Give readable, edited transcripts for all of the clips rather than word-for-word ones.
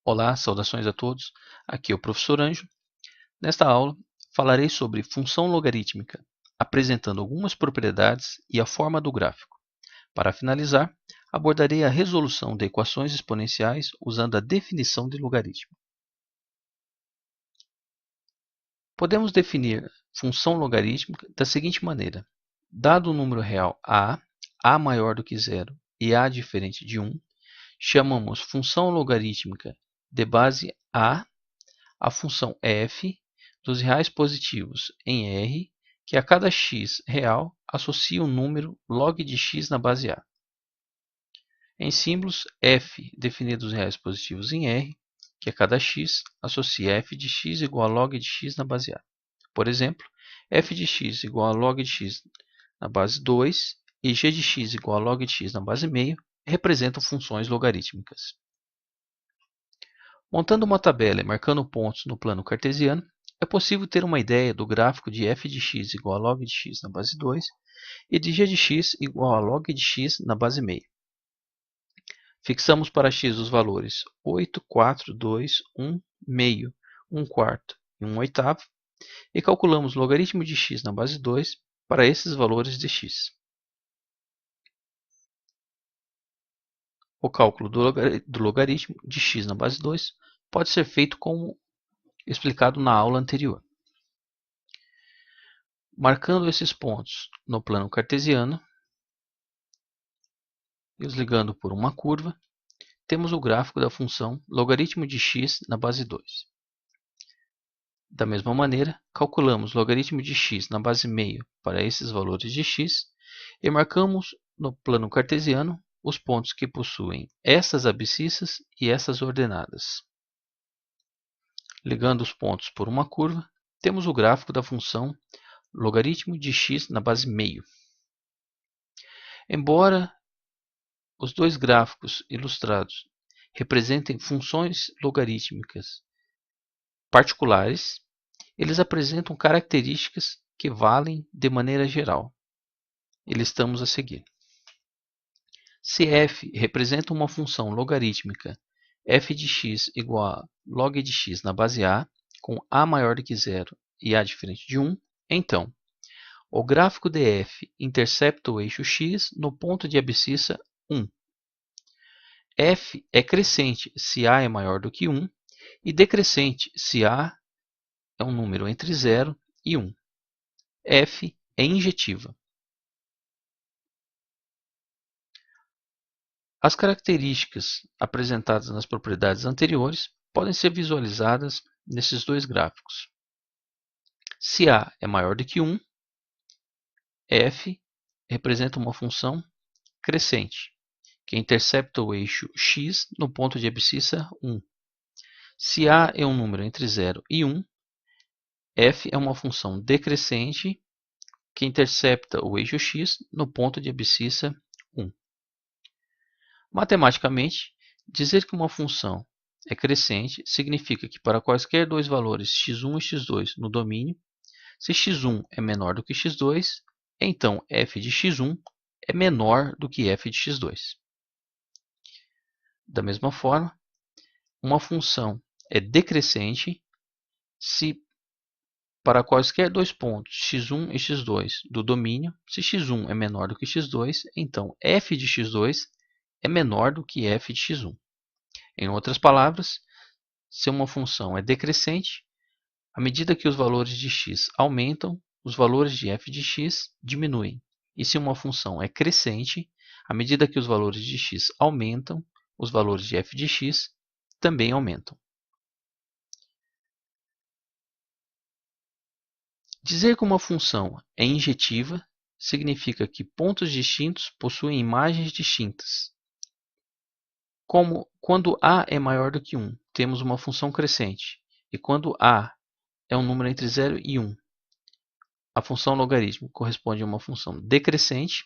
Olá, saudações a todos. Aqui é o professor Anjo. Nesta aula, falarei sobre função logarítmica, apresentando algumas propriedades e a forma do gráfico. Para finalizar, abordarei a resolução de equações exponenciais usando a definição de logaritmo. Podemos definir função logarítmica da seguinte maneira. Dado o número real a maior do que zero e a diferente de 1, chamamos função logarítmica de base a função f dos reais positivos em R, que a cada x real associa um número log de x na base A. Em símbolos, f definido os reais positivos em R, que a cada x associa f de x igual a log de x na base A. Por exemplo, f de x igual a log de x na base 2 e g de x igual a log de x na base meio representam funções logarítmicas. Montando uma tabela e marcando pontos no plano cartesiano, é possível ter uma ideia do gráfico de f de x igual a log de x na base 2 e de g de x igual a log de x na base meio. Fixamos para x os valores 8, 4, 2, 1, meio, 1 quarto e 1 oitavo e calculamos o logaritmo de x na base 2 para esses valores de x. O cálculo do logaritmo de x na base 2 pode ser feito como explicado na aula anterior. Marcando esses pontos no plano cartesiano e os ligando por uma curva, temos o gráfico da função logaritmo de x na base 2. Da mesma maneira, calculamos o logaritmo de x na base meio para esses valores de x e marcamos no plano cartesiano os pontos que possuem essas abscissas e essas ordenadas. Ligando os pontos por uma curva, temos o gráfico da função logaritmo de x na base meio. Embora os dois gráficos ilustrados representem funções logarítmicas particulares, eles apresentam características que valem de maneira geral. E listamos a seguir. Se f representa uma função logarítmica f de x igual a log de x na base a, com a maior do que zero e a diferente de 1, então o gráfico de f intercepta o eixo x no ponto de abscissa 1. F é crescente se a é maior do que 1 e decrescente se a é um número entre 0 e 1. F é injetiva. As características apresentadas nas propriedades anteriores podem ser visualizadas nesses dois gráficos. Se a é maior do que 1, f representa uma função crescente, que intercepta o eixo x no ponto de abscissa 1. Se a é um número entre 0 e 1, f é uma função decrescente que intercepta o eixo x no ponto de abscissa 1. Matematicamente, dizer que uma função é crescente significa que para quaisquer dois valores x1 e x2 no domínio, se x1 é menor do que x2, então f de x1 é menor do que f de x2. Da mesma forma, uma função é decrescente se para quaisquer dois pontos x1 e x2 do domínio, se x1 é menor do que x2, então f de x2 é menor do que f de x1. Em outras palavras, se uma função é decrescente, à medida que os valores de x aumentam, os valores de f de x diminuem. E se uma função é crescente, à medida que os valores de x aumentam, os valores de f de x também aumentam. Dizer que uma função é injetiva significa que pontos distintos possuem imagens distintas. Como quando a é maior do que 1, temos uma função crescente, e quando a é um número entre 0 e 1, a função logaritmo corresponde a uma função decrescente.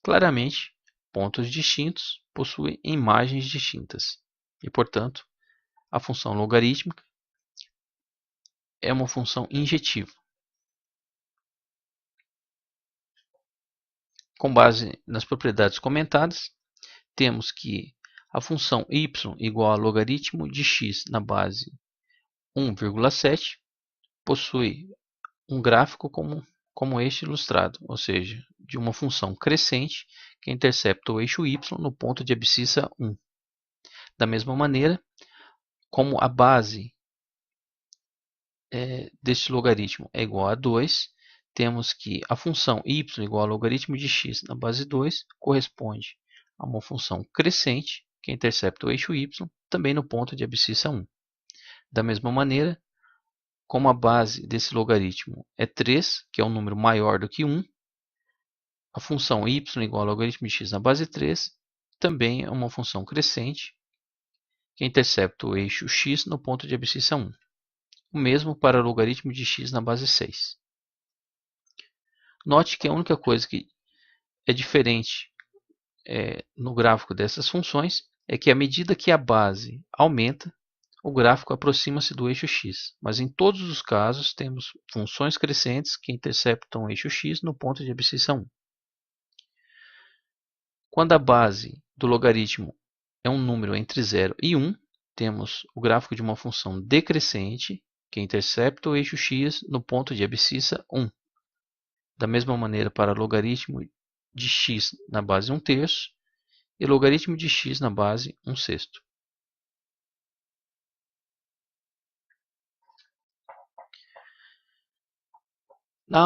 Claramente, pontos distintos possuem imagens distintas, e, portanto, a função logarítmica é uma função injetiva. Com base nas propriedades comentadas, temos que a função y igual a logaritmo de x na base 1,7 possui um gráfico como este ilustrado, ou seja, de uma função crescente que intercepta o eixo y no ponto de abscissa 1. Da mesma maneira, como a base deste logaritmo é igual a 2, temos que a função y igual ao logaritmo de x na base 2 corresponde a uma função crescente que intercepta o eixo y também no ponto de abscissa 1. Da mesma maneira, como a base desse logaritmo é 3, que é um número maior do que 1, a função y igual ao logaritmo de x na base 3 também é uma função crescente que intercepta o eixo x no ponto de abscissa 1. O mesmo para o logaritmo de x na base 6. Note que a única coisa que é diferente no gráfico dessas funções é que à medida que a base aumenta, o gráfico aproxima-se do eixo x, mas em todos os casos temos funções crescentes que interceptam o eixo x no ponto de abscissa 1. Quando a base do logaritmo é um número entre 0 e 1, temos o gráfico de uma função decrescente que intercepta o eixo x no ponto de abscissa 1. Da mesma maneira para logaritmo de x na base 1/3 e logaritmo de x na base 1/6. Na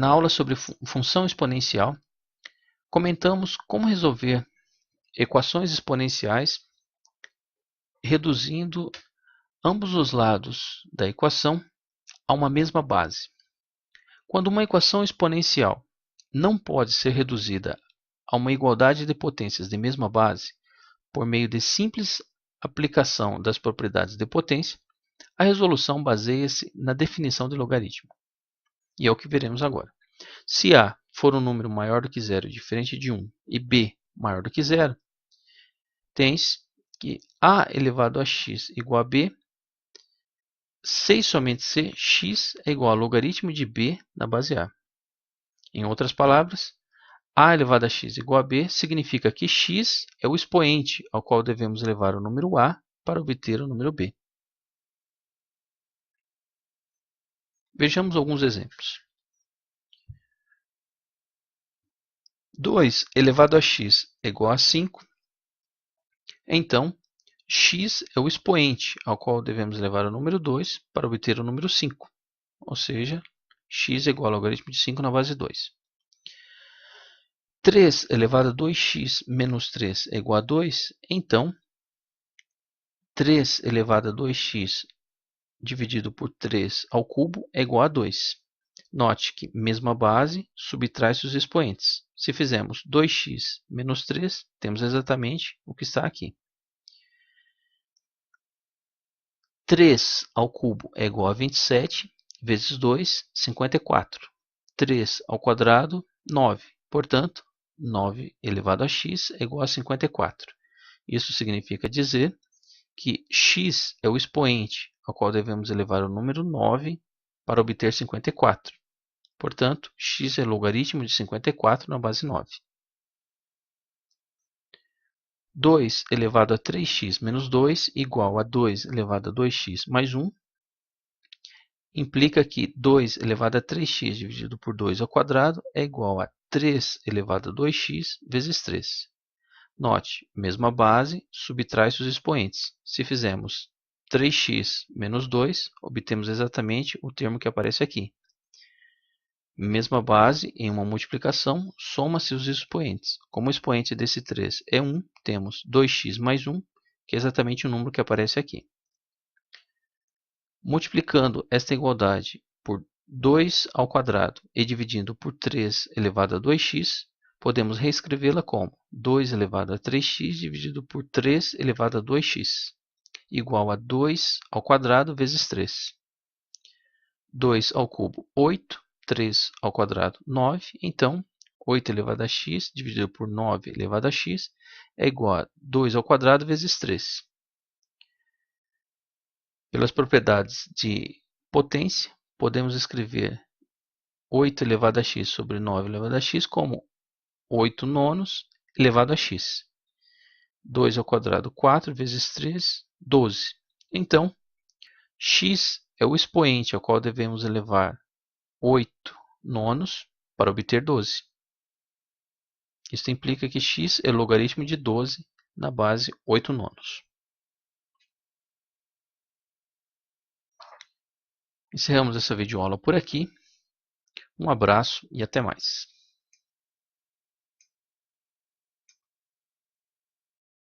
aula sobre função exponencial, comentamos como resolver equações exponenciais reduzindo ambos os lados da equação a uma mesma base. Quando uma equação exponencial não pode ser reduzida a uma igualdade de potências de mesma base por meio de simples aplicação das propriedades de potência, a resolução baseia-se na definição de logaritmo. E é o que veremos agora. Se A for um número maior do que 0 diferente de 1 e B maior do que 0, tens que A elevado a x igual a B, se e somente se x é igual ao logaritmo de B na base A. Em outras palavras, A elevado a x igual a B significa que x é o expoente ao qual devemos elevar o número A para obter o número B. Vejamos alguns exemplos. 2 elevado a x é igual a 5. Então, x é o expoente ao qual devemos levar o número 2 para obter o número 5. Ou seja, x é igual ao logaritmo de 5 na base 2. 3 elevado a 2x menos 3 é igual a 2. Então, 3 elevado a 2x dividido por 3 ao cubo é igual a 2. Note que, mesma base, subtrai-se os expoentes. Se fizermos 2x menos 3, temos exatamente o que está aqui. 3 ao cubo é igual a 27, vezes 2, 54. 3 ao quadrado, 9. Portanto, 9 elevado a x é igual a 54. Isso significa dizer que x é o expoente ao qual devemos elevar o número 9 para obter 54. Portanto, x é logaritmo de 54 na base 9. 2 elevado a 3x menos 2 igual a 2 elevado a 2x mais 1 implica que 2 elevado a 3x dividido por 2 ao quadrado é igual a 3 elevado a 2x vezes 3. Note, mesma base, subtrai-se os expoentes. Se fizermos 3x menos 2, obtemos exatamente o termo que aparece aqui. Mesma base, em uma multiplicação, soma-se os expoentes. Como o expoente desse 3 é 1, temos 2x mais 1, que é exatamente o número que aparece aqui. Multiplicando esta igualdade por 2 ao quadrado e dividindo por 3 elevado a 2x, podemos reescrevê-la como 2 elevado a 3x dividido por 3 elevado a 2x, igual a 2 ao quadrado vezes 3. 2 ao cubo, 8. 3 ao quadrado, 9. Então, 8 elevado a x dividido por 9 elevado a x é igual a 2 ao quadrado vezes 3. Pelas propriedades de potência, podemos escrever 8 elevado a x sobre 9 elevado a x como 8 nonos elevado a x. 2 ao quadrado, 4 vezes 3, 12. Então, x é o expoente ao qual devemos elevar 8 nonos para obter 12. Isso implica que x é logaritmo de 12 na base 8 nonos. Encerramos essa videoaula por aqui. Um abraço e até mais.